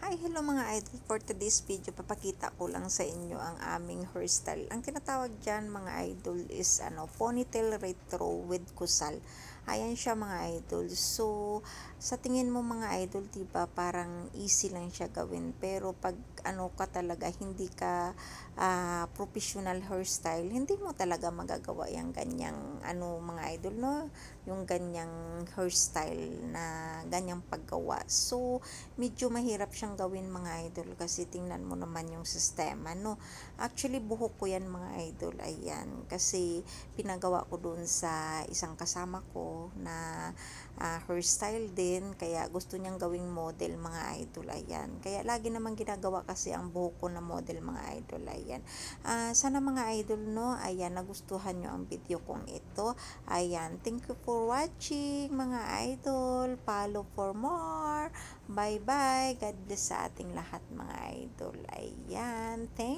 Hi, hello mga idol. For today's video, papakita ko lang sa inyo ang aming hairstyle. Ang tinatawag dyan mga idol is ponytail retro with kusal. Ayan siya mga idol. So, sa tingin mo mga idol, diba parang easy lang siya gawin. Pero pag ka talaga, hindi ka professional hairstyle, hindi mo talaga magagawa yung ganyang mga idol, no? Yung ganyang hairstyle na ganyang paggawa. So, medyo mahirap siyang gawin mga idol kasi tingnan mo naman yung sistema, no? Actually, buhok ko yan mga idol, ayan. Kasi pinagawa ko dun sa isang kasama ko na hairstyle din, kaya gusto niyang gawing model mga idol, ayan. Kaya lagi naman ginagawa kasi ang buhok ko na model mga idol, ayan. Sana mga idol, no, ayan, nagustuhan nyo ang video kong ito. Ayan, thank you for watching mga idol. Follow for more. Bye-bye. God bless sa ating lahat mga idol. Ayan. Thank